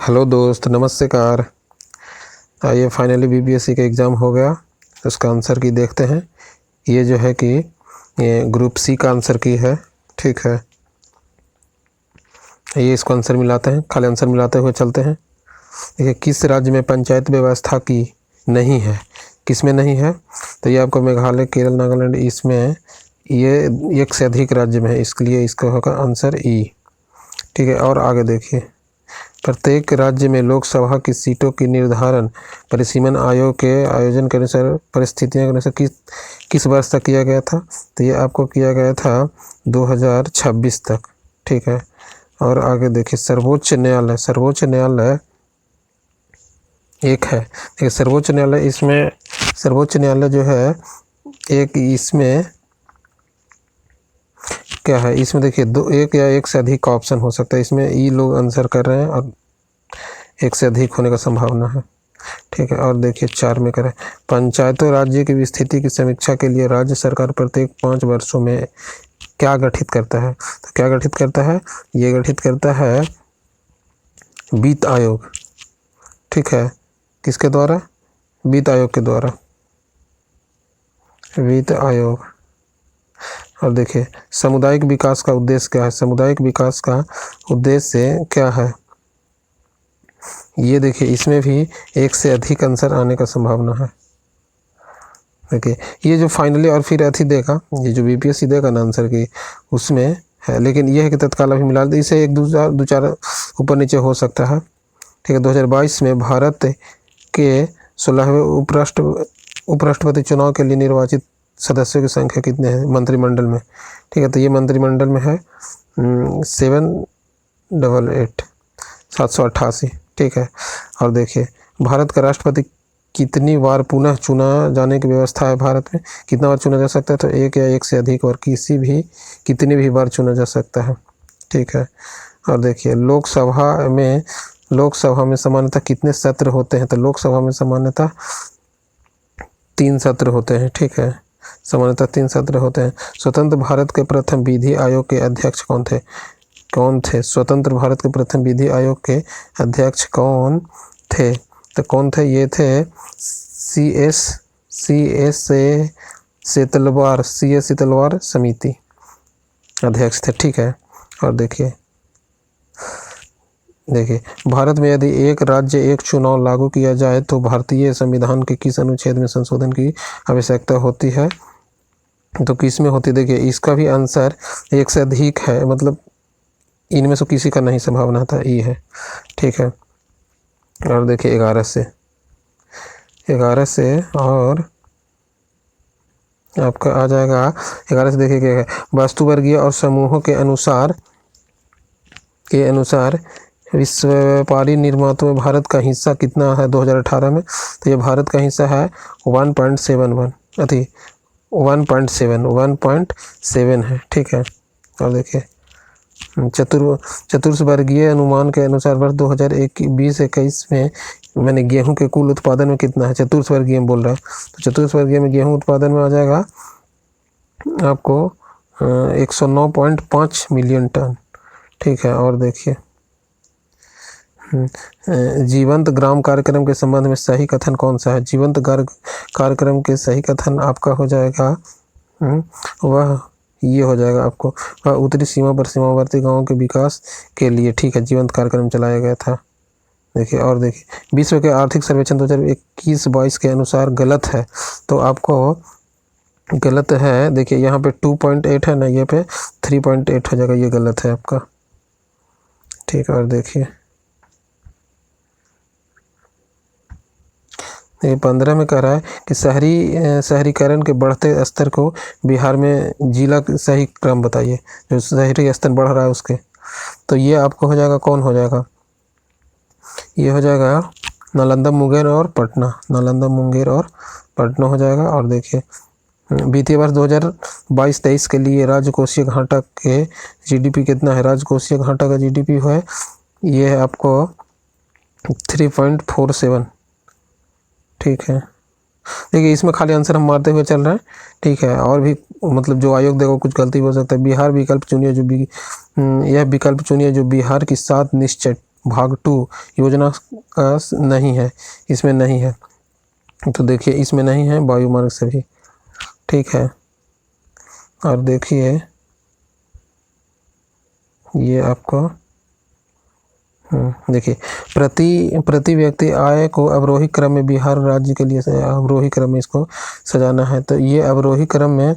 Hello दोस्त, नमस्कार। आइए, फाइनली बीपीएससी का एग्ज़ाम हो गया। उसका आंसर की देखते हैं। ये जो है कि ये ग्रुप सी का आंसर की है। ठीक है, ये इसको आंसर मिलाते हैं, खाली आंसर मिलाते हुए चलते हैं। देखिए, किस राज्य में पंचायत व्यवस्था की नहीं है, किस में नहीं है? तो ये आपको मेघालय, केरल, नागालैंड, इसमें ये एक से अधिक राज्य में है, इसलिए इसका होगा आंसर ई। ठीक है, और आगे देखिए, प्रत्येक राज्य में लोकसभा की सीटों की निर्धारण परिसीमन आयोग के आयोजन के अनुसार परिस्थितियों के अनुसार किस वर्ष तक किया गया था? तो ये आपको किया गया था 2026 तक। ठीक है, और आगे देखिए, सर्वोच्च न्यायालय एक है। देखिए, सर्वोच्च न्यायालय, इसमें सर्वोच्च न्यायालय जो है एक, इसमें क्या है, इसमें देखिए दो, एक या एक से अधिक का ऑप्शन हो सकता है। इसमें ई लोग आंसर कर रहे हैं और एक से अधिक होने का संभावना है। ठीक है, और देखिए 4 में करें, पंचायतों राज्य की स्थिति की समीक्षा के लिए राज्य सरकार प्रत्येक 5 वर्षों में क्या गठित करता है? तो क्या गठित करता है? ये गठित करता है वित्त आयोग। ठीक है, किसके द्वारा? वित्त आयोग के द्वारा, वित्त आयोग। और देखिए, सामुदायिक विकास का उद्देश्य क्या है? सामुदायिक विकास का उद्देश्य क्या है? ये देखिए, इसमें भी एक से अधिक आंसर आने का संभावना है। देखिए, ये जो फाइनली और फिर अथी देगा, ये जो बीपीएससी देगा ना आंसर की, उसमें है। लेकिन यह है कि तत्काल अभी मिला दे, इसे एक दो चार ऊपर नीचे हो सकता है। ठीक है, 2022 में भारत के 16वें उपराष्ट्रपति चुनाव के लिए निर्वाचित सदस्यों की संख्या कितने हैं मंत्रिमंडल में? ठीक है, तो ये मंत्रिमंडल में है 788। ठीक है, और देखिए, भारत का राष्ट्रपति कितनी बार पुनः चुना जाने की व्यवस्था है भारत में? कितना बार चुना जा सकता है? तो एक या एक से अधिक, और कितनी भी बार चुना जा सकता है। ठीक है, और देखिए, लोकसभा में सामान्यतः कितने सत्र होते हैं? तो लोकसभा में सामान्यतः 3 सत्र होते हैं। ठीक है, सामान्यतः 3 सत्र होते हैं। स्वतंत्र भारत के प्रथम विधि आयोग के अध्यक्ष कौन थे? स्वतंत्र भारत के प्रथम विधि आयोग के अध्यक्ष कौन थे? तो कौन थे? ये थे सी एस सेतलवार समिति अध्यक्ष थे। ठीक है, और देखिए, भारत में यदि एक राज्य एक चुनाव लागू किया जाए तो भारतीय संविधान के किस अनुच्छेद में संशोधन की आवश्यकता होती है? तो किस में होती है? देखिए, इसका भी आंसर एक से अधिक है, मतलब इनमें से किसी का नहीं संभावना था, ई है। ठीक है, और देखिए 11 से और आपका आ जाएगा 11 से। देखिए क्या है, वास्तुवर्गीय और समूहों के अनुसार विश्व व्यापारी निर्माताओं में भारत का हिस्सा कितना है 2018 में? तो ये भारत का हिस्सा है 1.7 है। ठीक है, और देखिए, चतुर्वर्गीय अनुमान के अनुसार वर्ष 2020-21 में मैंने गेहूं के कुल उत्पादन में कितना है? चतुर्वर्गीय में बोल रहा है, तो चतुर्वर्गीय में गेहूं उत्पादन में आ जाएगा आपको 109.5 मिलियन टन। ठीक है, और देखिए, जीवंत ग्राम कार्यक्रम के संबंध में सही कथन कौन सा है? जीवंत कार्यक्रम के सही कथन आपका हो जाएगा वह ये हो जाएगा आपको, वह उत्तरी सीमा पर सीमावर्ती गांवों के विकास के लिए, ठीक है, जीवंत कार्यक्रम चलाया गया था। देखिए, और देखिए, विश्व के आर्थिक सर्वेक्षण 2021-22 के अनुसार गलत है, तो आपको गलत है। देखिए, यहाँ पे 2.8 है ना, ये पे 3.8 हो जाएगा, ये गलत है आपका। ठीक है, और देखिए, ये 15 में कह रहा है कि शहरीकरण के बढ़ते स्तर को बिहार में जिला सही क्रम बताइए, जो शहरी स्तर बढ़ रहा है उसके। तो ये आपको हो जाएगा, कौन हो जाएगा? ये हो जाएगा नालंदा, मुंगेर और पटना हो जाएगा। और देखिए, वित्तीय वर्ष 2022-23 के लिए राजकोषीय घाटा के जीडीपी कितना है? राजकोषीय घाटा का जीडीपी है, ये है आपको 3.47। ठीक है, देखिए, इसमें खाली आंसर हम मारते हुए चल रहे हैं। ठीक है, और भी मतलब जो आयोग देगा कुछ गलती हो सकता है। बिहार विकल्प चुनिए जो यह विकल्प चुनिए जो बिहार की 7 भाग 2 योजना का नहीं है, इसमें नहीं है। तो देखिए इसमें नहीं है वायु मार्ग से भी, ठीक है। और देखिए ये आपको देखिए प्रति व्यक्ति आय को अवरोही क्रम में बिहार राज्य के लिए अवरोही क्रम में इसको सजाना है। तो ये अवरोही क्रम में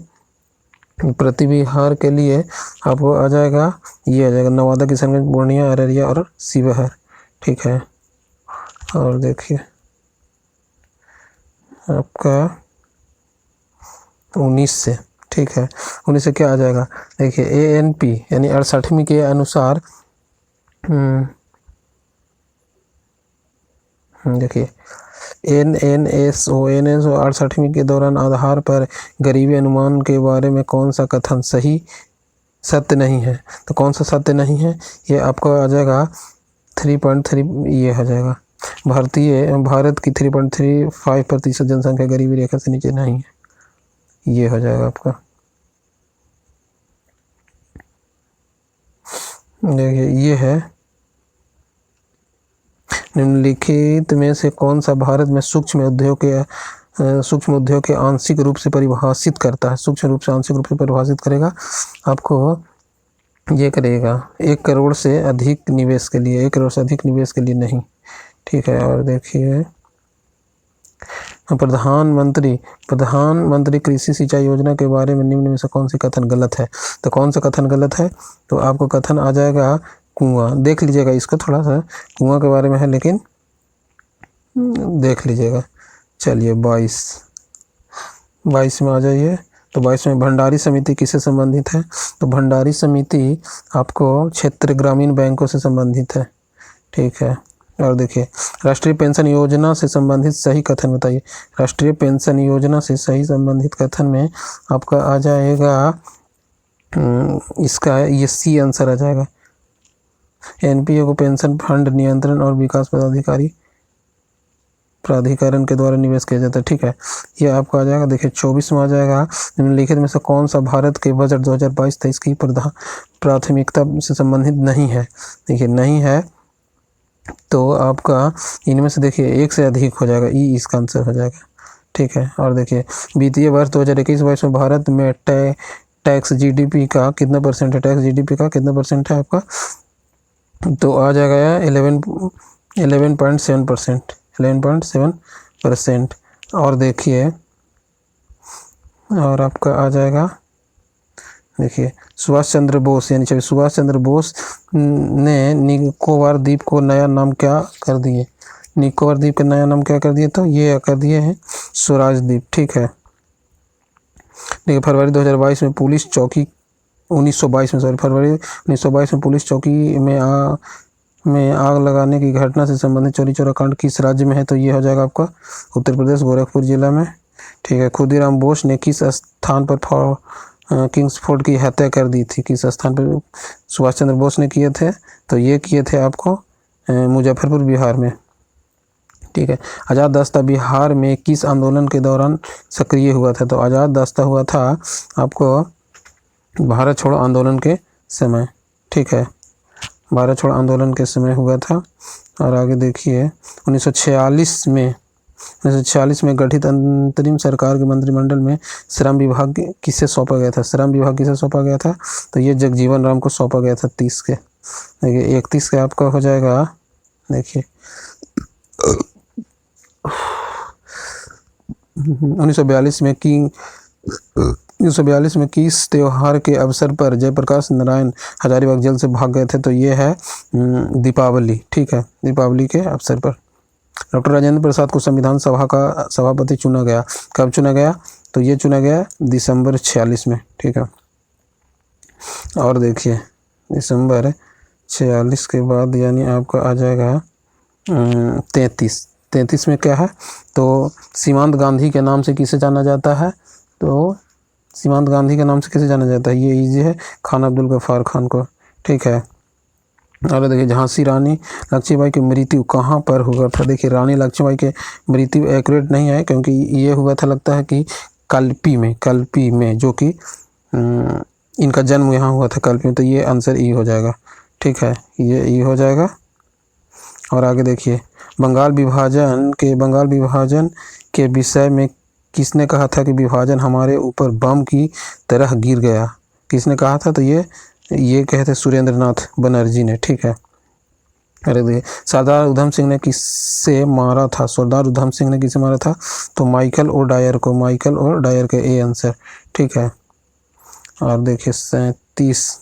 प्रति बिहार के लिए आपको आ जाएगा, ये आ जाएगा नवादा, किशनगंज, पूर्णिया, अररिया और शिवहर, ठीक है। और देखिए आपका 19 से, ठीक है, 19 से क्या आ जाएगा, देखिए ANP यानी 68वीं के अनुसार देखिए NNSO 68वीं के दौरान आधार पर गरीबी अनुमान के बारे में कौन सा कथन सत्य नहीं है। तो कौन सा सत्य नहीं है, ये आपको आ जाएगा 3.3, ये हो जाएगा भारत की 3.35% जनसंख्या गरीबी रेखा से नीचे नहीं है, ये हो जाएगा आपका। देखिए ये है निम्नलिखित में से कौन सा भारत में सूक्ष्म उद्योग के आंशिक रूप से परिभाषित करता है। सूक्ष्म रूप से आंशिक रूप से परिभाषित करेगा आपको, ये करेगा 1 करोड़ से अधिक निवेश के लिए, 1 करोड़ से अधिक निवेश के लिए नहीं, ठीक है। और देखिए प्रधानमंत्री कृषि सिंचाई योजना के बारे में निम्न में से कौन सी कथन गलत है। तो कौन सा कथन गलत है, तो आपको कथन आ जाएगा कुआं, देख लीजिएगा इसको, थोड़ा सा कुआं के बारे में है लेकिन देख लीजिएगा। चलिए 22 में आ जाइए। तो 22 में भंडारी समिति किससे संबंधित है। तो भंडारी समिति आपको क्षेत्र ग्रामीण बैंकों से संबंधित है, ठीक है। और देखिए राष्ट्रीय पेंशन योजना से संबंधित सही कथन बताइए। राष्ट्रीय पेंशन योजना से सही संबंधित कथन में आपका आ जाएगा इसका ये सी आंसर आ जाएगा। NPO को पेंशन फंड नियंत्रण और विकास प्राधिकरण के द्वारा निवेश किया जाता है, ठीक है। ये आपको आ जाएगा। देखिए 24 में आ जाएगा निम्नलिखित में से कौन सा भारत के बजट 2022-23 की प्राथमिकता से संबंधित नहीं है। देखिए नहीं है तो आपका इनमें से देखिए 1 से अधिक हो जाएगा, ई इसका आंसर हो जाएगा, ठीक है। और देखिए वित्तीय वर्ष 2021-22 में भारत में टैक्स GDP का कितना परसेंट है, टैक्स GDP का कितना परसेंट है आपका, तो आ जाएगा 11.7%। और देखिए और आपका आ जाएगा, देखिए सुभाष चंद्र बोस यानी सुभाष चंद्र बोस ने निकोबार द्वीप को नया नाम क्या कर दिए। निकोबार द्वीप का नया नाम क्या कर दिए, तो ये कर दिए हैं स्वराज द्वीप, ठीक है। देखिए फरवरी 2022 में पुलिस चौकी 1922 में फरवरी 1922 में पुलिस चौकी में आग लगाने की घटना से संबंधित चौरी चौरा कांड किस राज्य में है। तो ये हो जाएगा आपका उत्तर प्रदेश, गोरखपुर जिला में, ठीक है। खुदीराम बोस ने किस स्थान पर किंग्सफोर्ड की हत्या कर दी थी, किस स्थान पर सुभाष चंद्र बोस ने किए थे, तो ये किए थे आपको मुजफ्फरपुर बिहार में, ठीक है। आज़ाद दस्ता बिहार में किस आंदोलन के दौरान सक्रिय हुआ था। तो आज़ाद दस्ता हुआ था आपको भारत छोड़ो आंदोलन के समय, ठीक है, भारत छोड़ो आंदोलन के समय हुआ था। और आगे देखिए 1946 में गठित अंतरिम सरकार के मंत्रिमंडल में श्रम विभाग किसे सौंपा गया था। श्रम विभाग किसे सौंपा गया था, तो ये जगजीवन राम को सौंपा गया था 30 के। देखिए 31 के आपका हो जाएगा, देखिए 1942 में किस त्योहार के अवसर पर जयप्रकाश नारायण हजारीबाग जेल से भाग गए थे। तो ये है दीपावली, ठीक है, दीपावली के अवसर पर। डॉक्टर राजेंद्र प्रसाद को संविधान सभा का सभापति चुना गया, कब चुना गया, तो ये चुना गया दिसंबर 46 में, ठीक है। और देखिए दिसंबर 46 के बाद यानी आपका आ जाएगा 33 में क्या है, तो सीमांत गांधी के नाम से किसे जाना जाता है। तो सीमांत गांधी के नाम से किसे जाना जाता है, ये इजी है, खान अब्दुल गफ्फार खान को, ठीक है। और देखिए झांसी रानी लक्ष्मीबाई की मृत्यु कहाँ पर हुआ था। देखिए रानी लक्ष्मीबाई के मृत्यु एक्यूरेट नहीं है, क्योंकि ये हुआ था लगता है कि कल्पी में जो कि इनका जन्म यहाँ हुआ था कल्पी में, तो ये आंसर ई हो जाएगा, ठीक है, ये ई हो जाएगा। और आगे देखिए, बंगाल विभाजन के विषय में किसने कहा था कि विभाजन हमारे ऊपर बम की तरह गिर गया? किसने कहा था? तो ये कहे थे सुरेंद्रनाथ बनर्जी ने। ठीक है। अरे देखिए, सरदार उधम सिंह ने किससे मारा था? सरदार उधम सिंह ने किसे मारा था? तो माइकल ओडायर को। माइकल ओडायर के ए आंसर। ठीक है। और देखिए 37,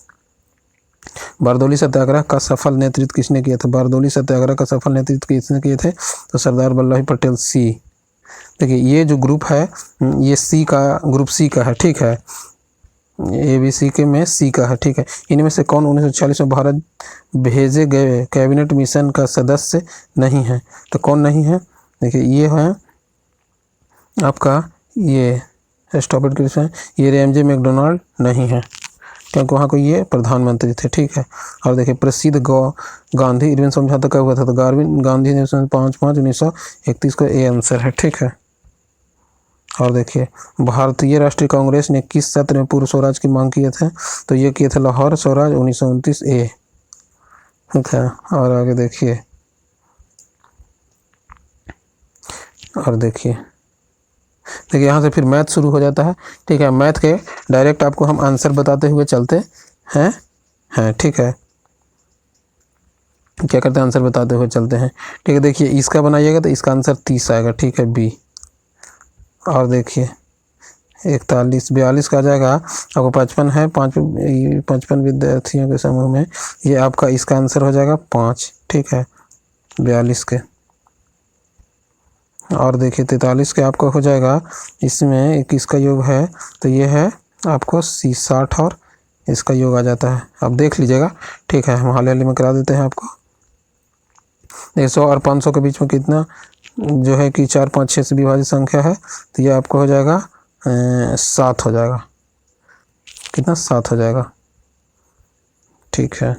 बारदौली सत्याग्रह का सफल नेतृत्व किसने किया था? बारदौली सत्याग्रह का सफल नेतृत्व किसने किए थे? तो सरदार वल्लभ भाई पटेल। सी। देखिए ये जो ग्रुप है ये सी का, ग्रुप सी का है। ठीक है। ABC के में सी का है। ठीक है। इनमें से कौन 1946 में भारत भेजे गए कैबिनेट मिशन का सदस्य नहीं है? तो कौन नहीं है? देखिए ये है आपका, ये स्टॉप इट क्वेश्चन, ये रेमजे मैकडोनाल्ड नहीं है, क्योंकि वहाँ को ये प्रधानमंत्री थे। ठीक है। और देखिए प्रसिद्ध गांधी इरविन समझौता कब हुआ था? तो गांधी ने 5/5/1931 को ए आंसर है। ठीक है। और देखिए भारतीय राष्ट्रीय कांग्रेस ने किस सत्र में पूर्व स्वराज की मांग किए थे? तो ये किए थे लाहौर स्वराज 1929 ए। ठीक है। और आगे देखिए, और देखिए यहाँ से फिर मैथ शुरू हो जाता है। ठीक है। मैथ के डायरेक्ट आपको हम आंसर बताते हुए चलते हैं। ठीक है। क्या करते हैं? आंसर बताते हुए चलते हैं। ठीक है। देखिए इसका बनाइएगा तो इसका आंसर 30 आएगा। ठीक है, बी। और देखिए 41, 42 का आ जाएगा आपको 55 है, 55 विद्यार्थियों के समूह में, ये आपका इसका आंसर हो जाएगा 5। ठीक है, 42 के। और देखिए 43 के आपको हो जाएगा, इसमें 21 का योग है तो ये है आपको 60 और इसका योग आ जाता है। अब देख लीजिएगा। ठीक है, हम हाल में करा देते हैं आपको। 100 और 500 के बीच में कितना जो है कि 4, 5, 6 से विभाजित संख्या है, तो ये आपको हो जाएगा 7 हो जाएगा। कितना? 7 हो जाएगा। ठीक है,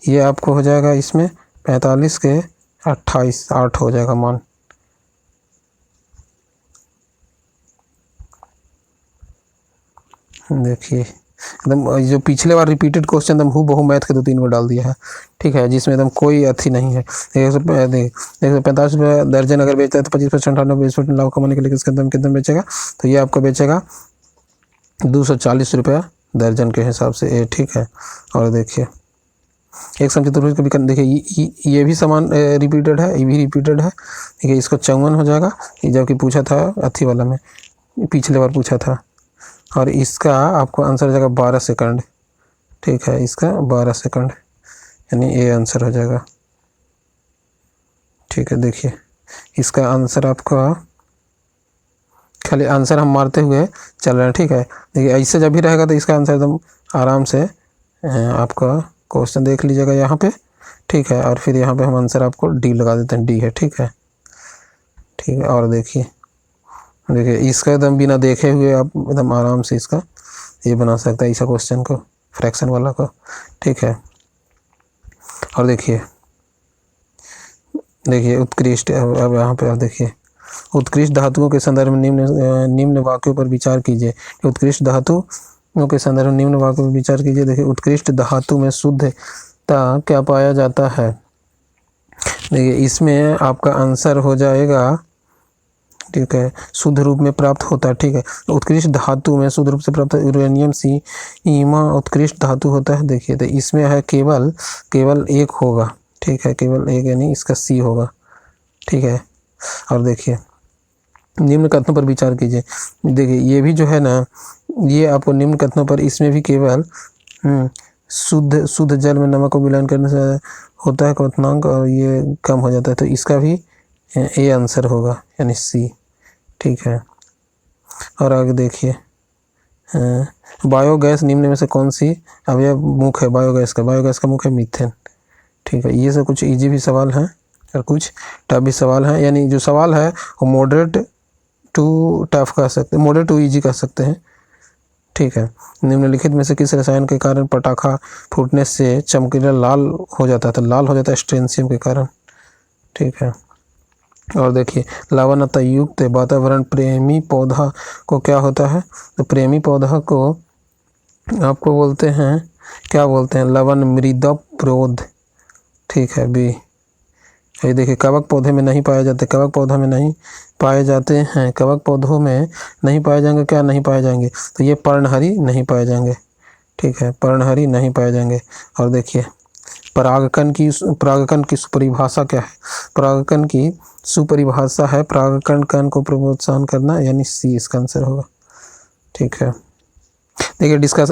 ये आपको हो जाएगा इसमें 45 के 28, 8 हो जाएगा मान। देखिए एकदम जो पिछले बार रिपीटेड क्वेश्चन एकदम हूबहू मैथ के 2-3 को डाल दिया है। ठीक है, जिसमें एकदम कोई अथी नहीं है। 145 रुपये दर्जन अगर बेचता है तो 25% 20% लाभ कमाने के लिए किसके दम कितना बेचेगा? तो ये आपको बेचेगा 240 रुपया दर्जन के हिसाब से ए। ठीक है। और देखिए एक समचतुर्भुज कभी देखिए ये भी समान रिपीटेड है, ये भी रिपीटेड है। देखिए इसको 54 हो जाएगा, जबकि पूछा था अथी वाला में, पिछले बार पूछा था। और इसका आपको आंसर हो जाएगा 12 सेकंड। ठीक है, इसका 12 सेकंड यानी ए आंसर हो जाएगा। ठीक है, देखिए इसका आंसर आपका, खाली आंसर हम मारते हुए चल रहे हैं। ठीक है, देखिए ऐसे जब भी रहेगा तो इसका आंसर एकदम आराम से आपका क्वेश्चन देख लीजिएगा यहाँ पे। ठीक है, और फिर यहाँ पे हम आंसर आपको डी लगा देते हैं, डी है। ठीक है। ठीक है, और देखिए इसका एकदम बिना देखे हुए आप एकदम आराम से इसका ये बना सकते हैं ऐसा क्वेश्चन को, फ्रैक्शन वाला को। ठीक है, और देखिए उत्कृष्ट, अब यहाँ पे आप देखिए उत्कृष्ट धातुओं के संदर्भ में निम्न वाक्यों पर विचार कीजिए। उत्कृष्ट धातुओं के संदर्भ में निम्न वाक्यों पर विचार कीजिए। देखिए उत्कृष्ट धातु में शुद्धता क्या पाया जाता है? देखिए इसमें आपका आंसर हो जाएगा, ठीक है, शुद्ध रूप में प्राप्त होता है। ठीक है, उत्कृष्ट धातु में शुद्ध रूप से प्राप्त यूरेनियम सीमा उत्कृष्ट धातु होता है। देखिए तो इसमें है केवल एक होगा। ठीक है, केवल एक यानी इसका सी होगा। ठीक है, और देखिए निम्न कथनों पर विचार कीजिए। देखिए ये भी जो है ना, ये आपको निम्न कथनों पर, इसमें भी केवल शुद्ध जल में नमक को मिलान करने से होता है क्वथनांक और ये कम हो जाता है, तो इसका भी ए आंसर होगा यानी सी। ठीक है, और आगे देखिए बायोगैस निम्न में से कौन सी अवयव मुख है बायोगैस का मुख है मीथेन। ठीक है, ये सब कुछ इजी भी सवाल हैं और कुछ टफ भी सवाल हैं, यानी जो सवाल है वो मॉडरेट टू टफ कह सकते हैं, मॉडरेट टू इजी कह सकते हैं। ठीक है, निम्नलिखित में से किस रसायन के कारण पटाखा फूटने से चमकीला लाल हो जाता है? तो लाल हो जाता है स्ट्रेंशियम के कारण। ठीक है, और देखिए लवणता युक्त वातावरण प्रेमी पौधा को क्या होता है? तो प्रेमी पौधा को आपको बोलते हैं, क्या बोलते हैं? लवण मृदा प्रोध। ठीक है, बी। ये देखिए कवक पौधे में नहीं पाए जाते, कवक पौधों में नहीं पाए जाते हैं, कवक पौधों में नहीं पाए जाएंगे, क्या नहीं पाए जाएंगे, तो ये पर्णहरी नहीं पाए जाएंगे, ठीक है, पर्णहरी नहीं पाए जाएंगे। और देखिए परागकण की सुपरिभाषा क्या है, परागकण की सुपरिभाषा है परागकण कण को प्रोत्साहन करना, यानी सी इसका आंसर होगा, ठीक है। देखिए डिस्कस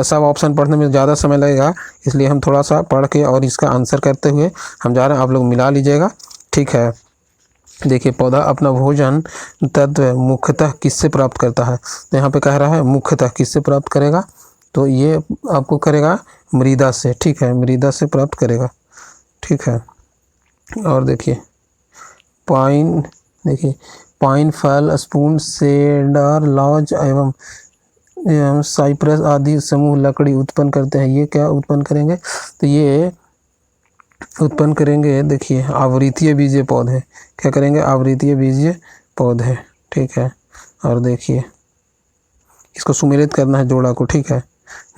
सब ऑप्शन पढ़ने में ज़्यादा समय लगेगा, इसलिए हम थोड़ा सा पढ़ के और इसका आंसर करते हुए हम जा रहे हैं, आप लोग मिला लीजिएगा, ठीक है। देखिए पौधा अपना भोजन तत्व मुख्यतः किससे प्राप्त करता है, तो यहाँ पे कह रहा है मुख्यतः किससे प्राप्त करेगा, तो ये आपको करेगा मृदा से, ठीक है, मृदा से प्राप्त करेगा, ठीक है। और देखिए पाइन फल, स्पून, सेडर, लॉज एवं साइप्रस आदि समूह लकड़ी उत्पन्न करते हैं, ये क्या उत्पन्न करेंगे, तो ये उत्पन्न करेंगे, देखिए आवृतीय बीजीय पौधे, क्या करेंगे, आवृतीय बीजीय पौधे, ठीक है। और देखिए इसको सुमेलित करना है जोड़ा को, ठीक है,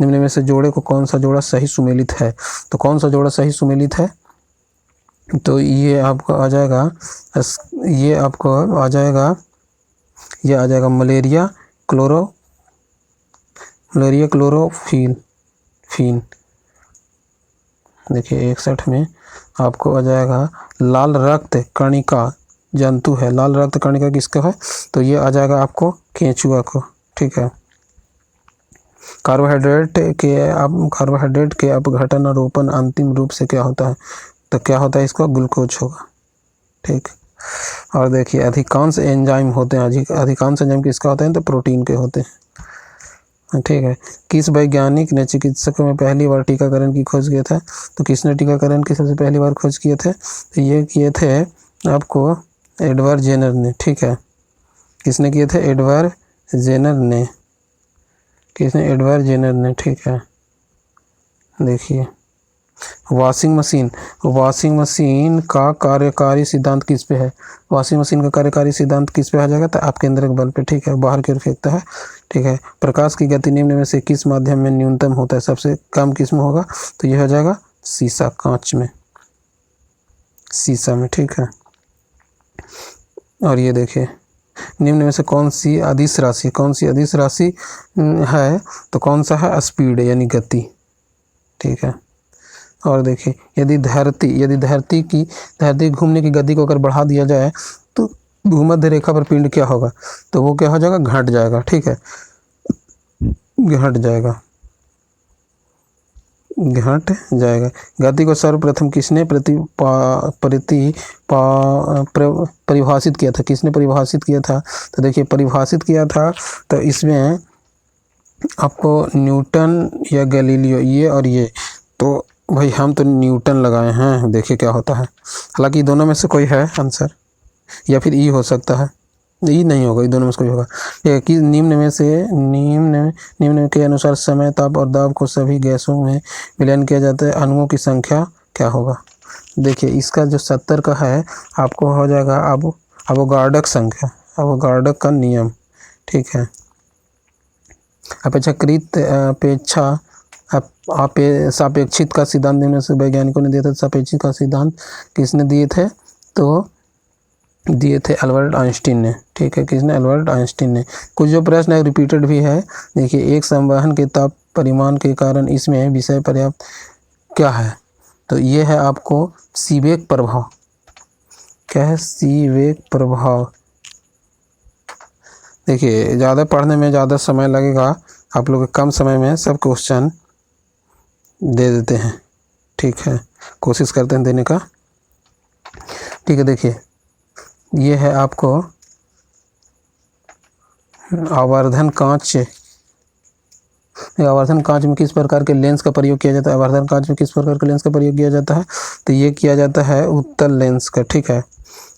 निम्न में से जोड़े को कौन सा जोड़ा सही सुमेलित है, तो कौन सा जोड़ा सही सुमेलित है, तो ये आपको आ जाएगा, ये आ जाएगा मलेरिया क्लोरोफिन, देखिए 61 में आपको आ जाएगा लाल रक्त कणिका जंतु है, लाल रक्त कणिका किसका है, तो ये आ जाएगा आपको केंचुआ को, ठीक है। कार्बोहाइड्रेट के अपघटन और रोपण अंतिम रूप से क्या होता है, तो क्या होता है, इसका ग्लूकोज होगा, ठीक। और देखिए अधिकांश एंजाइम होते हैं, अधिकांश एंजाइम किसका होते हैं, तो प्रोटीन के होते हैं, ठीक है। किस वैज्ञानिक ने चिकित्सकों में पहली बार टीकाकरण की खोज किया था, तो किसने टीकाकरण की सबसे पहली बार खोज किए थे, तो ये किए थे आपको एडवर्ड जेनर ने, ठीक है। किसने किए थे, एडवर्ड जेनर ने, ठीक है। देखिए वॉशिंग मशीन का कार्यकारी सिद्धांत किस पे है, वॉशिंग मशीन का कार्यकारी सिद्धांत किस पे आ जाएगा, तो आप केंद्रक बल पे, ठीक है, बाहर की ओर फेंकता है, ठीक है। प्रकाश की गति निम्न में से किस माध्यम में न्यूनतम होता है, सबसे कम किस में होगा, तो यह हो जाएगा शीशा, कांच में, शीशा में, ठीक है। और ये देखिए निम्न में से कौन सी अदिश राशि है, तो कौन सा है, स्पीड यानी गति, ठीक है। और देखिए यदि धरती घूमने की गति को अगर बढ़ा दिया जाए तो भूमध्य रेखा पर पिंड क्या होगा, तो वो क्या हो जाएगा, घट जाएगा, ठीक है, घट जाएगा। गति को सर्वप्रथम किसने परिभाषित किया था, किसने परिभाषित किया था, तो देखिए परिभाषित किया था, तो इसमें आपको न्यूटन या गैलीलियो, ये और ये, तो भाई हम तो न्यूटन लगाए हैं, देखिए क्या होता है, हालांकि दोनों में से कोई है आंसर, या फिर ई हो सकता है, ई नहीं होगा, ये दोनों में से कोई होगा, कि निम्न के अनुसार समय, ताप और दाब को सभी गैसों में विलयन किया जाता है, अणुओं की संख्या क्या होगा, देखिए इसका जो 70 का है आपको हो जाएगा अवोगाड्रो संख्या, अवोगाड्रो का नियम, ठीक है। सापेक्षित का सिद्धांत निम्न से वैज्ञानिकों ने दिया था, सापेक्षित का सिद्धांत किसने दिए थे, तो दिए थे अल्बर्ट आइंस्टीन ने, ठीक है, किसने, अल्बर्ट आइंस्टीन ने। कुछ जो प्रश्न है रिपीटेड भी है, देखिए एक संवहन के ताप परिमाण के कारण इसमें विषय पर्याप्त क्या है, तो ये है आपको सीवेक प्रभाव, क्या है, सीवेक प्रभाव। देखिए ज़्यादा पढ़ने में ज़्यादा समय लगेगा, आप लोग कम समय में सब क्वेश्चन दे देते हैं, ठीक है, कोशिश करते हैं देने का, ठीक है। देखिए ये है आपको आवर्धन कांच में किस प्रकार के लेंस का प्रयोग किया जाता है, आवर्धन कांच में किस प्रकार के लेंस का प्रयोग किया जाता है, तो ये किया जाता है उत्तल लेंस का, ठीक है,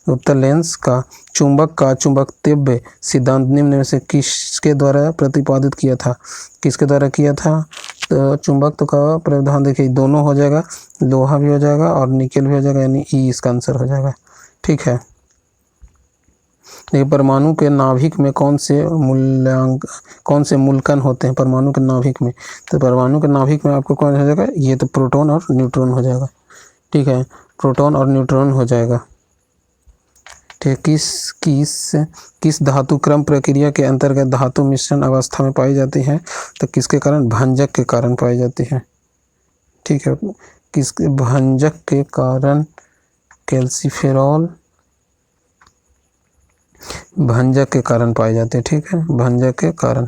उत्तल लेंस का। चुंबक का चुंबकत्व सिद्धांत निम्न में से किसके द्वारा प्रतिपादित किया था, किसके द्वारा किया था, तो चुंबक का प्रावधान देखिए दोनों हो जाएगा, लोहा भी हो जाएगा और निकेल भी हो जाएगा, यानी ई इसका आंसर हो जाएगा, ठीक है। देखिए परमाणु के नाभिक में कौन से मूलकण होते हैं, परमाणु के नाभिक में, तो परमाणु के नाभिक में आपको कौन हो जाएगा, ये तो प्रोटॉन और न्यूट्रॉन हो जाएगा, ठीक है। प्रोटॉन और न्यूट्रॉन हो जाएगा। ठीक, किस धातु क्रम प्रक्रिया के अंतर्गत धातु मिश्रण अवस्था में पाई जाती है? तो किसके कारण? भंजक के कारण पाई जाती है। ठीक है, किस भंजक के कारण? कैल्सीफेरॉल भंजक के कारण पाई जाती है। ठीक है, भंजक के कारण।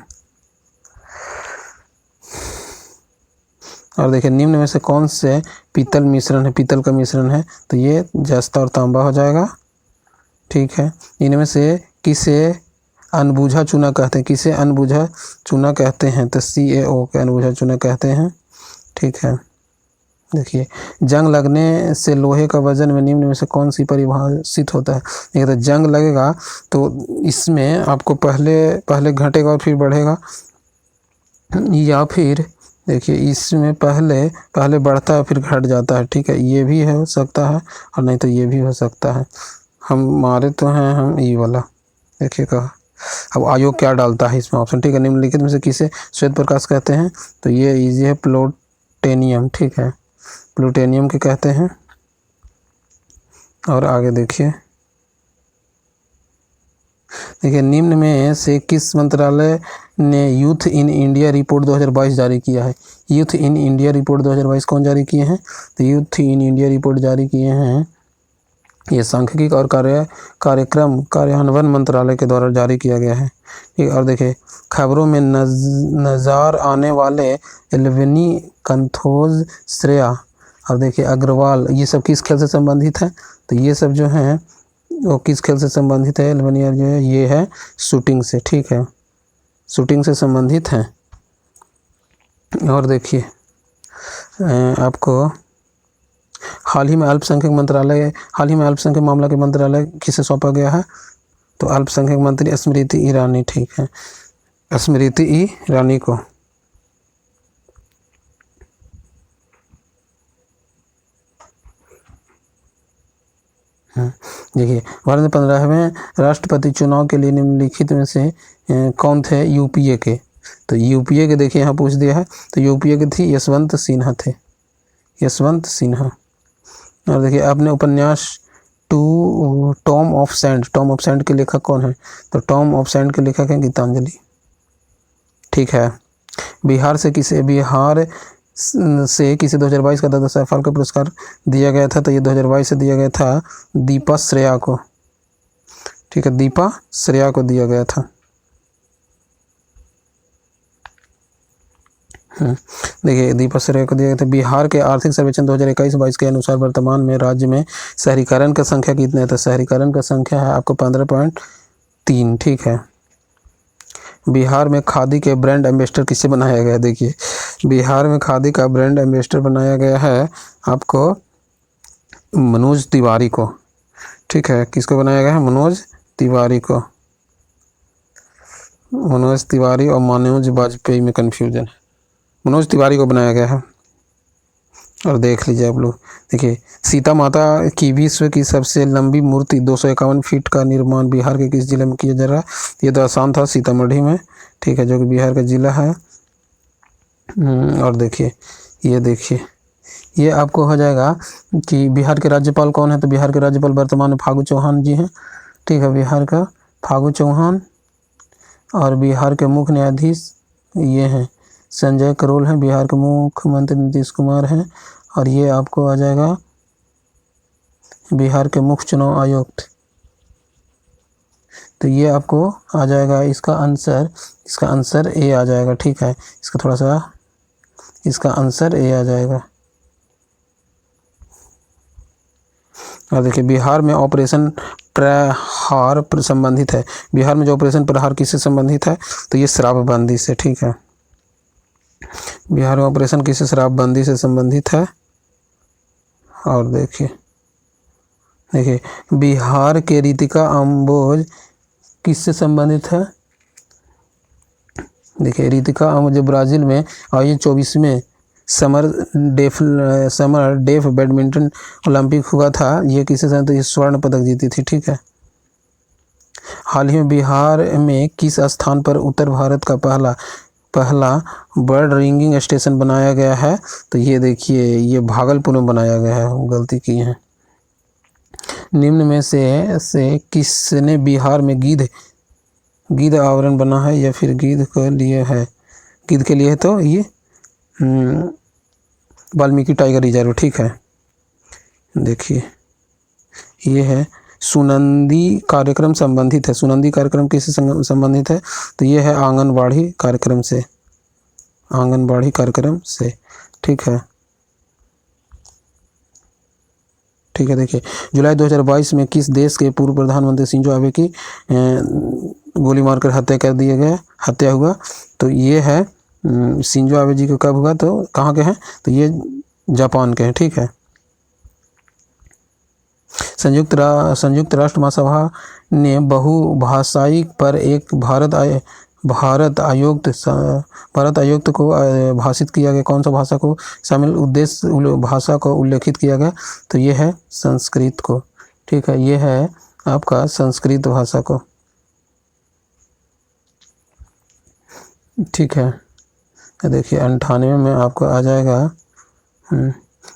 और देखिए, निम्न में से कौन से पीतल मिश्रण है, पीतल का मिश्रण है? तो ये जस्ता और तांबा हो जाएगा। ठीक है, इनमें से किसे अनबुझा चूना कहते हैं? किसे अनबुझा चूना कहते हैं? तो CaO के अनबुझा चूना कहते हैं। ठीक है, देखिए, जंग लगने से लोहे का वजन में निम्न में से कौन सी परिभाषित होता है? देखिए, तो जंग लगेगा तो इसमें आपको पहले घटेगा और फिर बढ़ेगा, या फिर देखिए इसमें पहले बढ़ता है फिर घट जाता है। ठीक है, ये भी हो सकता है और नहीं तो ये भी हो सकता है। हम मारे तो हैं हम ई वाला। देखिए कहा, अब आयोग क्या डालता है इसमें ऑप्शन। ठीक है, निम्नलिखित में से किसे श्वेत प्रकाश कहते हैं? तो ये इजी है, प्लूटोनियम। ठीक है, प्लूटोनियम के कहते हैं। और आगे देखिए, निम्न में से किस मंत्रालय ने यूथ इन इंडिया रिपोर्ट 2022 जारी किया है? यूथ इन इंडिया रिपोर्ट 2022 कौन जारी किए हैं? तो यूथ इन इंडिया रिपोर्ट जारी किए हैं, ये सांख्यिकी और कार्यक्रम कार्यान्वयन मंत्रालय के द्वारा जारी किया गया है। ठीक, और देखिए, खबरों में नज़र आने वाले एल्विनी कंथोज, श्रेया और देखिए अग्रवाल, ये सब किस खेल से संबंधित है? तो ये सब जो हैं वो किस खेल से संबंधित है? एल्विनी जो है ये है शूटिंग से। ठीक है, शूटिंग से संबंधित है। और देखिए, आपको हाल ही में अल्पसंख्यक मामला के मंत्रालय किसे सौंपा गया है? तो अल्पसंख्यक मंत्री स्मृति ईरानी। ठीक है, स्मृति ईरानी को। देखिए, भारत में 15वें राष्ट्रपति चुनाव के लिए निम्नलिखित में से कौन थे यूपीए के? तो यूपीए के देखिए यहाँ पूछ दिया है, तो यूपीए के थी यशवंत सिन्हा थे, यशवंत सिन्हा। और देखिए, अपने उपन्यास टॉम ऑफ सैंड के लेखक कौन है? तो टॉम ऑफ सैंड के लेखक हैं गीतांजलि। ठीक है, बिहार से किसे 2022 का दादा साहब फाल्के पुरस्कार दिया गया था? तो ये 2022 से दिया गया था दीपा श्रेया को। ठीक है, दीपा श्रेया को दिया गया था। देखिए, दीपा श्रेया को दिया गया था। बिहार के आर्थिक सर्वेक्षण 2021-22 के अनुसार वर्तमान में राज्य में शहरीकरण का संख्या कितना है? तो शहरीकरण का संख्या है आपको 15.3। ठीक है, बिहार में खादी के ब्रांड एम्बेसडर किससे बनाया गया? देखिए, बिहार में खादी का ब्रांड एम्बेसडर बनाया गया है आपको मनोज तिवारी को। ठीक है, किसको बनाया गया है? मनोज तिवारी को। मनोज तिवारी और मनोज वाजपेयी में कन्फ्यूजन है, मनोज तिवारी को बनाया गया है। और देख लीजिए आप लोग, देखिए, सीता माता की विश्व की सबसे लंबी मूर्ति 251 फीट का निर्माण बिहार के किस जिले में किया जा रहा है? ये तो आसान था, सीतामढ़ी में। ठीक है, जो कि बिहार का जिला है। और देखिए, ये आपको हो जाएगा कि बिहार के राज्यपाल कौन है? तो बिहार के राज्यपाल वर्तमान में फागू चौहान जी हैं। ठीक है, बिहार का फागू चौहान। और बिहार के मुख्य न्यायाधीश ये हैं संजय करोल हैं। बिहार के मुख्यमंत्री नीतीश कुमार हैं। और ये आपको आ जाएगा बिहार के मुख्य चुनाव आयुक्त। तो ये आपको आ जाएगा, इसका आंसर ए आ जाएगा। ठीक है, इसका आंसर ए आ जाएगा। और देखिए, बिहार में ऑपरेशन प्रहार संबंधित है। बिहार में जो ऑपरेशन प्रहार किससे संबंधित है? तो ये शराबबंदी से। ठीक है, बिहार में ऑपरेशन किससे? शराबबंदी से संबंधित है। और देखिए, बिहार के रितिका अम्बोज किससे संबंधित है? देखिए, रितिका अम्बोज ब्राज़ील में आयोजित 24वें समर डेफ बैडमिंटन ओलंपिक हुआ था, ये किससे संबंधित? तो ये स्वर्ण पदक जीती थी। ठीक है, हाल ही में बिहार में किस स्थान पर उत्तर भारत का पहला बर्ड रिंगिंग स्टेशन बनाया गया है? तो ये देखिए, ये भागलपुर में बनाया गया है, गलती की है। निम्न में से किसने बिहार में गिद्ध आवरण बना है या फिर गिद्ध के लिए है? गिद्ध के लिए है तो ये वाल्मीकि टाइगर रिजर्व, ठीक है। देखिए ये है सुनंदी कार्यक्रम संबंधित है। सुनंदी कार्यक्रम किससे संबंधित है? तो ये है आंगनबाड़ी कार्यक्रम से, आंगनबाड़ी कार्यक्रम से, ठीक है। ठीक है, देखिए जुलाई 2022 में किस देश के पूर्व प्रधानमंत्री शिंजो आबे की गोली मारकर हत्या हुआ? तो ये है शिंजो आबे जी को कब हुआ? तो कहाँ के हैं? तो ये जापान के हैं, ठीक है। संयुक्त राष्ट्र महासभा ने बहुभाषाई पर एक भारत आयुक्त को भाषित किया गया। कौन सा भाषा को शामिल उद्देश्य भाषा को उल्लेखित किया गया? तो ये है संस्कृत को, ठीक है। ये है आपका संस्कृत भाषा को, ठीक है। देखिए 98 में आपको आ जाएगा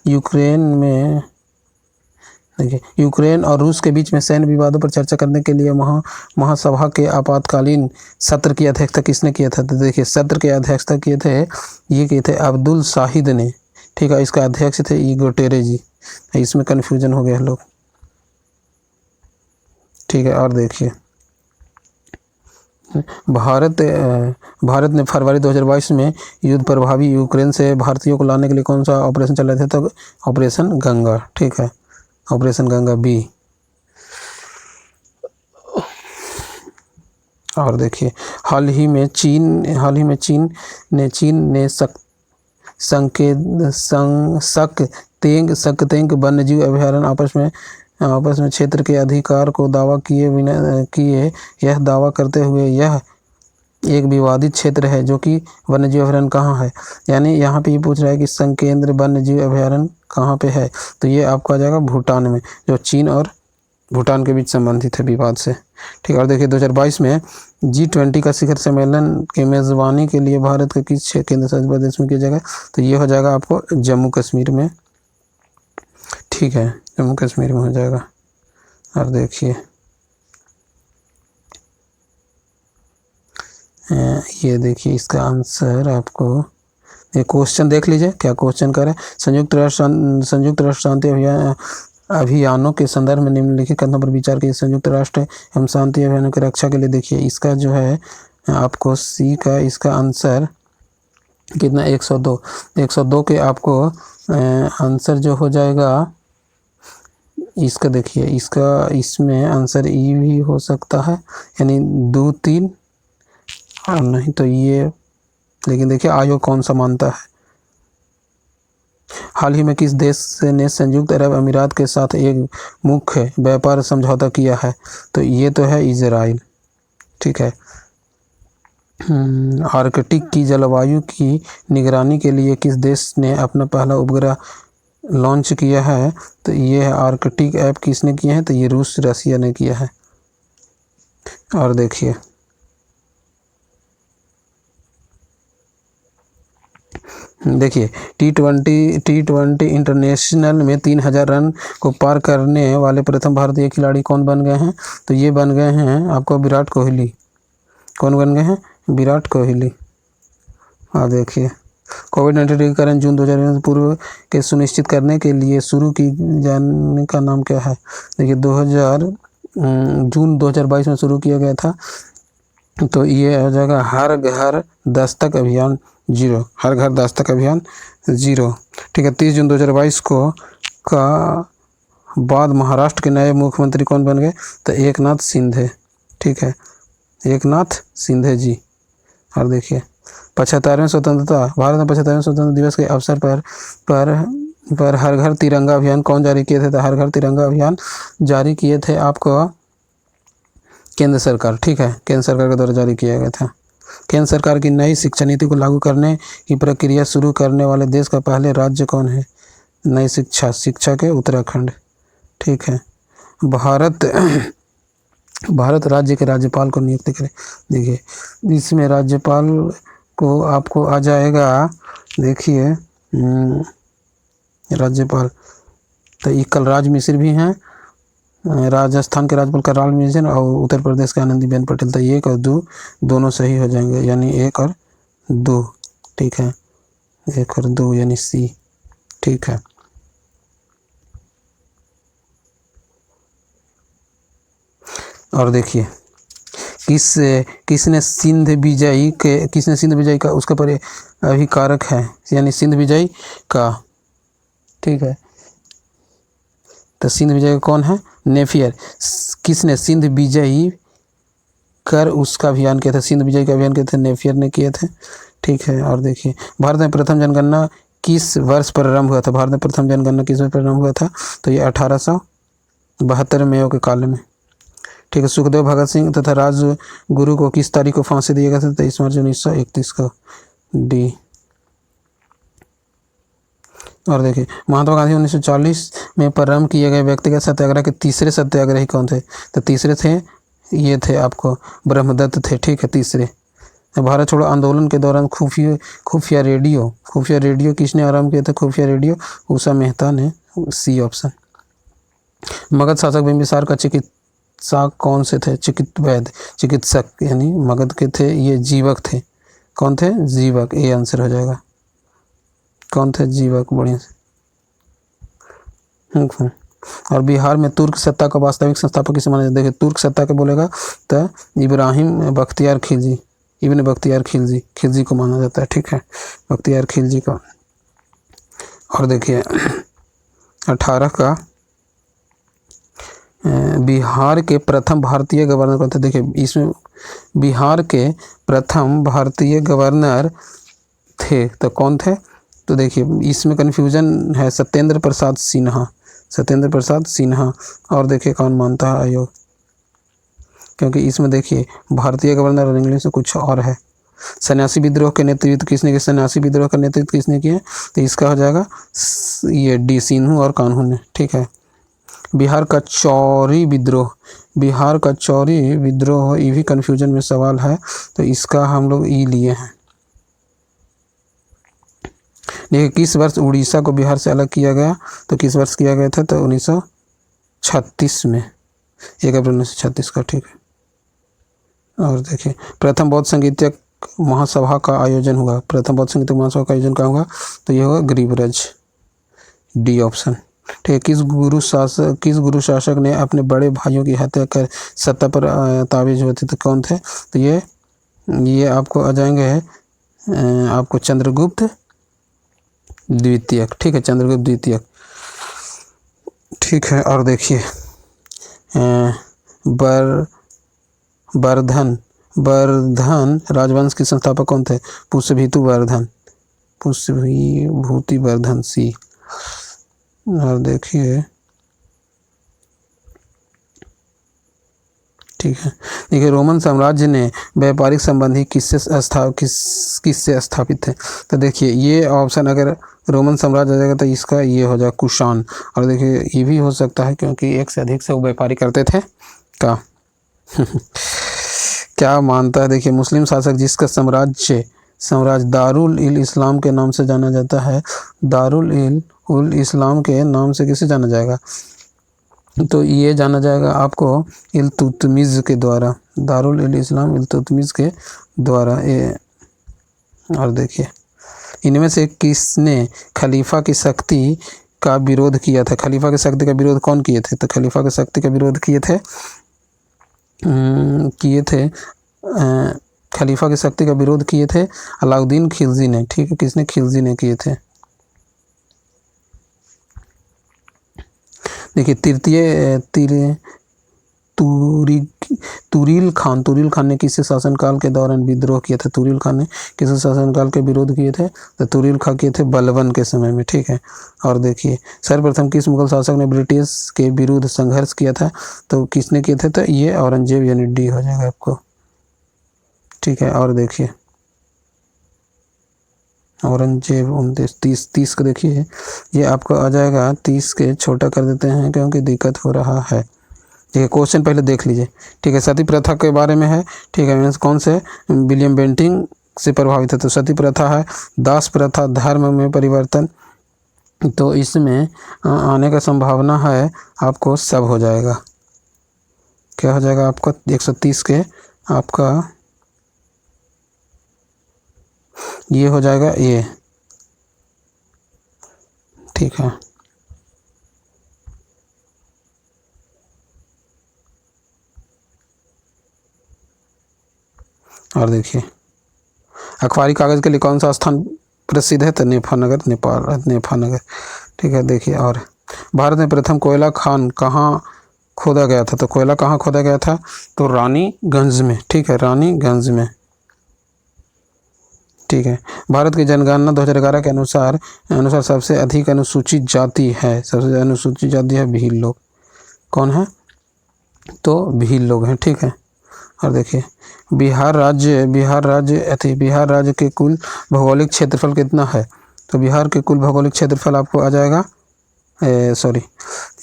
यूक्रेन में, देखिए यूक्रेन और रूस के बीच में सैन्य विवादों पर चर्चा करने के लिए महासभा के आपातकालीन सत्र की अध्यक्षता किसने किया था? तो देखिए सत्र की अध्यक्षता किए थे अब्दुल शाहिद ने, ठीक है। इसका अध्यक्ष थे गुटेरेस जी। इसमें कन्फ्यूजन हो गया लोग, ठीक है। और देखिए भारत ने फरवरी 2022 में युद्ध प्रभावी यूक्रेन से भारतीयों को लाने के लिए कौन सा ऑपरेशन चलाए थे? तो ऑपरेशन गंगा, ठीक है, ऑपरेशन गंगा बी। और देखिए हाल ही में चीन ने सकतेंग वन्यजीव अभयारण्य आपस में क्षेत्र के अधिकार को दावा किए यह दावा करते हुए यह एक विवादित क्षेत्र है जो कि वन्यजीव अभयारण्य कहाँ है। यानी यहाँ पे ये पूछ रहा है कि संकेंद्र वन्यजीव अभयारण्य कहाँ पे है? तो ये आपको आ जाएगा भूटान में, जो चीन और भूटान के बीच संबंधित है विवाद से, ठीक है। और देखिए 2022 में G20 का शिखर सम्मेलन के मेज़बानी के लिए भारत के किस केंद्र शासित प्रदेश में किया जाएगा? तो ये हो जाएगा आपको जम्मू कश्मीर में, ठीक है, जम्मू कश्मीर में हो जाएगा। और देखिए ये देखिए इसका आंसर आपको, ये क्वेश्चन देख लीजिए क्या क्वेश्चन कर रहा है। संयुक्त राष्ट्र शांति अभियानों के संदर्भ में निम्नलिखित कथनों पर विचार कीजिए। संयुक्त राष्ट्र एवं शांति अभियानों की रक्षा के लिए, देखिए इसका जो है आपको सी का इसका आंसर कितना 102 के आपको आंसर जो हो जाएगा इसका, देखिए इसमें आंसर ई भी हो सकता है, यानी 2, 3 और नहीं तो ये, लेकिन देखिए आयोग कौन सा मानता है। हाल ही में किस देश ने संयुक्त अरब अमीरात के साथ एक मुख्य व्यापार समझौता किया है? तो ये तो है इजराइल, ठीक है। आर्कटिक की जलवायु की निगरानी के लिए किस देश ने अपना पहला उपग्रह लॉन्च किया है? तो ये है आर्कटिक ऐप किसने किया है? तो ये रशिया ने किया है। और देखिए T20 इंटरनेशनल में 3000 रन को पार करने वाले प्रथम भारतीय खिलाड़ी कौन बन गए हैं? तो ये बन गए हैं आपको विराट कोहली। कौन बन गए हैं? विराट कोहली। हाँ देखिए कोविड-19 के कारण जून 2020 पूर्व के सुनिश्चित करने के लिए शुरू की जाने का नाम क्या है? देखिए जून 2022 में शुरू किया गया था, तो ये हो जाएगा हर घर दस्तक अभियान 0, हर घर दस्तक अभियान 0, ठीक है। 30 जून 2022 का बाद महाराष्ट्र के नए मुख्यमंत्री कौन बन गए? तो एकनाथ शिंदे, ठीक है, एकनाथ शिंदे जी। और देखिए 75वें स्वतंत्रता भारत में 75वें स्वतंत्रता दिवस के अवसर पर हर घर तिरंगा अभियान कौन जारी किए थे? तो हर घर तिरंगा अभियान जारी किए थे आपको केंद्र सरकार, ठीक है, केंद्र सरकार के द्वारा जारी किया गया था। केंद्र सरकार की नई शिक्षा नीति को लागू करने की प्रक्रिया शुरू करने वाले देश का पहले राज्य कौन है? नई शिक्षा के उत्तराखंड, ठीक है। भारत राज्य के राज्यपाल को नियुक्त करें। देखिए इसमें राज्यपाल को आपको आ जाएगा, देखिए राज्यपाल तो कलराज मिश्र भी हैं राजस्थान के राज्यपाल करराल मिशन और उत्तर प्रदेश के आनंदीबेन पटेल। तो 1 और 2 दोनों सही हो जाएंगे, यानी 1 और 2। ठीक है, 1 और 2 यानी सी। ठीक है, और देखिए किसने सिंध विजयी का उसके पर अभिकारक है, यानी सिंध विजयी का। ठीक है, तो सिंध विजय कौन है? नेपियर। किसने सिंध विजयी कर उसका अभियान किया था? सिंध विजय का अभियान किए थे नेपियर ने किए थे। ठीक है, और देखिए भारत में प्रथम जनगणना किस वर्ष प्रारंभ हुआ था? भारत में प्रथम जनगणना किस वर्ष प्रारंभ हुआ था? तो ये 1872 में के काल में। ठीक है, सुखदेव भगत सिंह तथा राजगुरु को किस तारीख को फांसी दिया गया था? 23 मार्च 1931 को। डी। और देखिए महात्मा गांधी 1940 में प्रारंभ किए गए व्यक्तिगत सत्याग्रह के तीसरे सत्याग्रही कौन थे? तो तीसरे थे, ये थे आपको ब्रह्मदत्त थे। ठीक है, तीसरे। भारत छोड़ो आंदोलन के दौरान खुफिया रेडियो किसने आरंभ किया था? खुफिया रेडियो उषा मेहता ने। C option. मगध शासक बिंबिसार का चिकित्सक कौन से थे? चिकित्सक यानी मगध के थे, ये जीवक थे। कौन थे? जीवक। ये आंसर हो जाएगा। कौन थे? जीवक। बढ़िया से। और बिहार में तुर्क सत्ता का वास्तविक संस्थापक किसे माना जाता है? देखिए तुर्क सत्ता के बोलेगा तो इब्राहिम बख्तियार खिलजी, इब्न बख्तियार खिलजी को माना जाता है। ठीक है, बख्तियार खिलजी को। और देखिए 18 का बिहार के प्रथम भारतीय गवर्नर कौन थे? देखिए इसमें बिहार के प्रथम भारतीय गवर्नर थे तो कौन थे? तो देखिए इसमें कन्फ्यूजन है, सत्येंद्र प्रसाद सिन्हा। और देखिए कौन मानता है आयोग, क्योंकि इसमें देखिए भारतीय गवर्नर और इंग्लिश में कुछ और है। सन्यासी विद्रोह के नेतृत्व किसने किया? सन्यासी विद्रोह का नेतृत्व किसने किया? तो इसका हो जाएगा ये डी, सिन्हू और कान्हू ने। ठीक है, बिहार का चौरी विद्रोह ये भी कन्फ्यूजन में सवाल है, तो इसका हम लोग ई लिए हैं। देखिए किस वर्ष उड़ीसा को बिहार से अलग किया गया? तो किस वर्ष किया गया था? तो 1936 में, 1 अप्रैल 1936 का। ठीक है, और देखिए प्रथम बौद्ध संगीतज्ञ महासभा का आयोजन हुआ। प्रथम बौद्ध संगीतज्ञ महासभा का आयोजन कहाँ हुआ? तो ये होगा गरीबरज। D option. ठीक है, किस गुरु शासक ने अपने बड़े भाइयों की हत्या कर सत्ता पर ताबिज हुए थे? तो कौन थे? तो ये आपको आ जाएंगे आपको चंद्रगुप्त द्वितीय। ठीक है, चंद्रगुप्त द्वितीय। ठीक है, और देखिए वर्धन राजवंश के संस्थापक कौन थे? पुष्यभूति वर्धन। सी। और देखिए ठीक है, देखिए रोमन साम्राज्य ने व्यापारिक संबंधी किससे स्थापित थे? तो देखिए ये ऑप्शन अगर रोमन साम्राज्य आ जाएगा तो इसका ये हो जाएगा कुषाण। और देखिए ये भी हो सकता है क्योंकि एक से अधिक से वो व्यापारी करते थे का क्या मानता है? देखिए मुस्लिम शासक जिसका साम्राज्य दारुल इस्लाम के नाम से जाना जाता है, दारुल इस्लाम के नाम से किसे जाना जाएगा? तो ये जाना जाएगा आपको इल्तुतमिश के द्वारा, दारुल इस्लाम इल्तुतमिश के द्वारा। ये और देखिए इनमें से किसने खलीफा की शक्ति का विरोध किया था? खलीफा की शक्ति का विरोध कौन किए थे? तो खलीफा की शक्ति का विरोध किए थे खलीफा की शक्ति का विरोध किए थे अलाउद्दीन खिलजी ने। ठीक है, किसने? खिलजी ने किए थे। देखिए तुरील खान ने किस शासनकाल के दौरान विद्रोह किया था? तुरील खान ने किस शासनकाल के विरोध किए थे? तो तुरील खान किए थे बलबन के समय में। ठीक है, और देखिए सर्वप्रथम किस मुगल शासक ने ब्रिटिश के विरुद्ध संघर्ष किया था? तो किसने किए थे? तो ये औरंगजेब, यानी डी हो जाएगा आपको। ठीक है, और देखिए औरंगजेब 29 को देखिए ये आपको आ जाएगा 30 के छोटा कर देते हैं क्योंकि दिक्कत हो रहा है। ठीक है, क्वेश्चन पहले देख लीजिए। ठीक है, सती प्रथा के बारे में है। ठीक है, मीन्स कौन से? विलियम बेंटिंग से प्रभावित है। तो सती प्रथा है। दास प्रथा, धर्म में परिवर्तन, तो इसमें आने का संभावना है आपको सब हो जाएगा। क्या हो जाएगा आपका 130 के आपका ये हो जाएगा ये, ठीक है। और देखिए अखबारी कागज़ के लिए कौन सा स्थान प्रसिद्ध है? तो नेफानगर, नेपाल, नेफानगर, ठीक है। देखिए और भारत में प्रथम कोयला खान कहाँ खोदा गया था? तो कोयला कहाँ खोदा गया था? तो रानीगंज में, ठीक है, रानीगंज में, ठीक है। भारत की जनगणना 2011 के अनुसार सबसे अधिक अनुसूचित जाति है, सबसे अनुसूचित जाति है भील लोग। कौन है? तो भील लोग हैं, ठीक है। और देखिए बिहार राज्य के कुल भौगोलिक क्षेत्रफल कितना है? तो बिहार के कुल भौगोलिक क्षेत्रफल आपको आ जाएगा सॉरी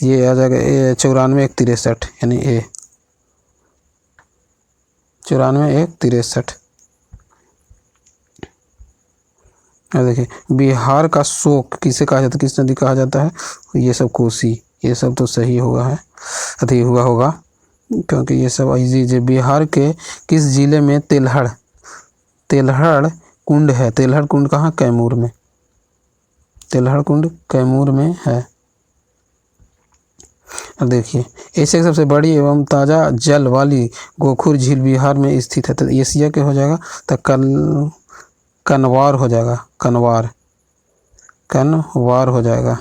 ये आ जाएगा 94,163, यानी 94,163। और देखिए बिहार का शोक किसे कहा जाता है, किस नदी कहा जाता है? ये सब कोसी, ये सब तो सही हुआ है, अति हुआ होगा, क्योंकि ये सब इजी। बिहार के किस जिले में तेल्हड़ कुंड है? तेल्हड़ कुंड कहाँ? कैमूर में, तेल्हड़ कुंड कैमूर में है। अब देखिए एशिया की सबसे बड़ी एवं ताज़ा जल वाली गोखुर झील बिहार में स्थित है। तो एशिया के हो जाएगा तो कनवार हो जाएगा, कनवार हो जाएगा।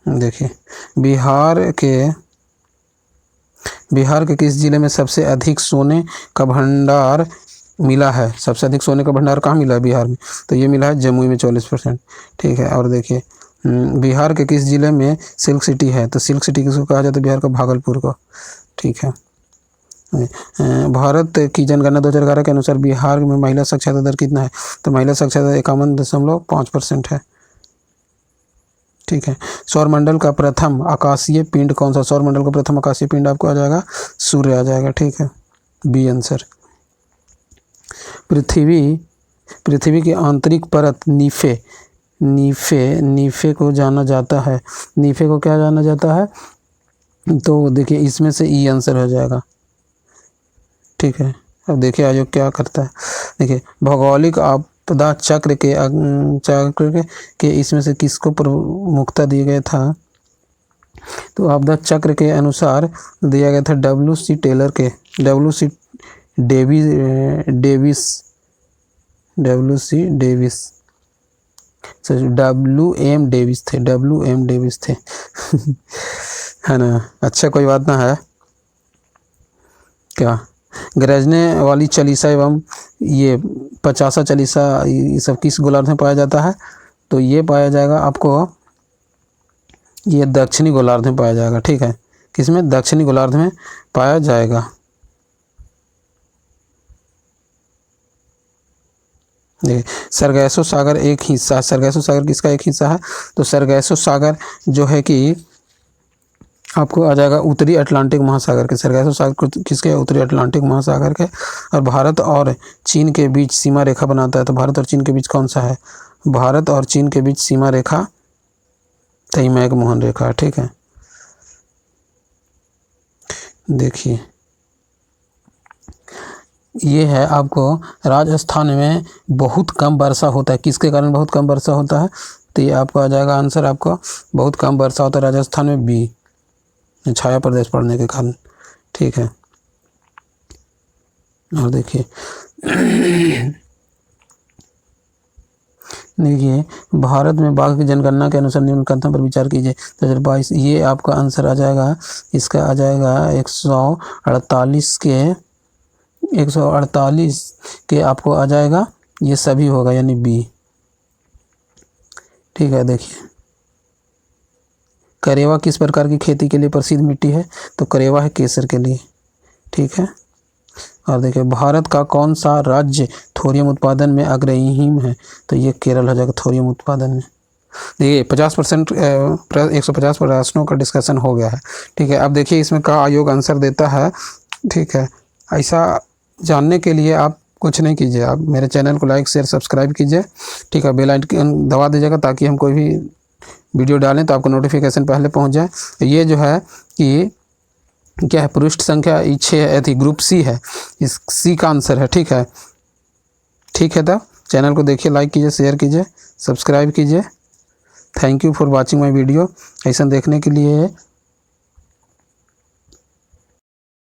देखिए बिहार के किस जिले में सबसे अधिक सोने का भंडार मिला है? सबसे अधिक सोने का भंडार कहाँ मिला है बिहार में? तो ये मिला है जमुई में 40%, ठीक है। और देखिए बिहार के किस जिले में सिल्क सिटी है? तो सिल्क सिटी किसको कहा जाता है? बिहार का भागलपुर को, ठीक है। भारत की जनगणना 2011 के अनुसार बिहार में महिला साक्षरता दर कितना है? तो महिला साक्षरता 51.5% है, ठीक है। सौरमंडल का प्रथम आकाशीय पिंड कौन सा? सौरमंडल का प्रथम आकाशीय पिंड आपको आ जाएगा सूर्य आ जाएगा, ठीक है, बी आंसर। पृथ्वी की आंतरिक परत नीफे को जाना जाता है। नीफे को क्या जाना जाता है? तो देखिए इसमें से ई आंसर हो जाएगा, ठीक है। अब देखिए आयोग क्या करता है। देखिए भौगोलिक आपदा चक्र के इसमें से किसको प्रमुखता दिया गया था? तो आपदा चक्र के अनुसार दिया गया था WC टेलर के, WC डेविस WM डेविस थे है ना। अच्छा कोई बात ना है क्या। गरजने वाली चालीसा एवं ये 50 चालीसा ये सब किस गोलार्ध में पाया जाता है? तो ये पाया जाएगा आपको ये दक्षिणी गोलार्ध में पाया जाएगा, ठीक है। किसमें? दक्षिणी गोलार्ध में पाया जाएगा। देखिए सरगैसो सागर एक हिस्सा, सरगैसो सागर किसका एक हिस्सा है? तो सरगैसो सागर जो है कि आपको आ जाएगा उत्तरी अटलांटिक महासागर के। सरगैसो सागर किसके? उत्तरी अटलांटिक महासागर के। और भारत और चीन के बीच सीमा रेखा बनाता है। तो भारत और चीन के बीच कौन सा है? भारत और चीन के बीच सीमा रेखा तैमैक-मोहन रेखा, ठीक है। देखिए ये है आपको राजस्थान में बहुत कम वर्षा होता है। किसके कारण बहुत कम वर्षा होता है? तो ये आपको आ जाएगा आंसर, आपको बहुत कम वर्षा होता है राजस्थान में, बी, छाया प्रदेश पड़ने के कारण, ठीक है। और देखिए भारत में बाघ की जनगणना के अनुसार निम्न कथनों पर विचार कीजिए। 2022 ये आपका आंसर आ जाएगा, इसका आ जाएगा 148 के आपको आ जाएगा, ये सभी होगा यानी बी, ठीक है। देखिए करेवा किस प्रकार की खेती के लिए प्रसिद्ध मिट्टी है? तो करेवा है केसर के लिए, ठीक है। और देखिए भारत का कौन सा राज्य थोरियम उत्पादन में अग्रणी है? तो ये केरल हो जाएगा थोरियम उत्पादन में। देखिए 50% 150 प्रश्नों का डिस्कशन हो गया है, ठीक है। अब देखिए इसमें का आयोग आंसर देता है, ठीक है। ऐसा जानने के लिए आप कुछ नहीं कीजिए, आप मेरे चैनल को लाइक शेयर सब्सक्राइब कीजिए, ठीक है। बेल आइकन दबा दीजिएगा ताकि हम कोई भी वीडियो डालें तो आपको नोटिफिकेशन पहले पहुंच जाए। तो ये जो है कि क्या है, पृष्ठ संख्या 6 थी, ग्रुप सी है, इस सी का आंसर है। ठीक है, ठीक है। तब चैनल को देखिए, लाइक कीजिए, शेयर कीजिए, सब्सक्राइब कीजिए। Thank you for watching my video. ऐसा देखने के लिए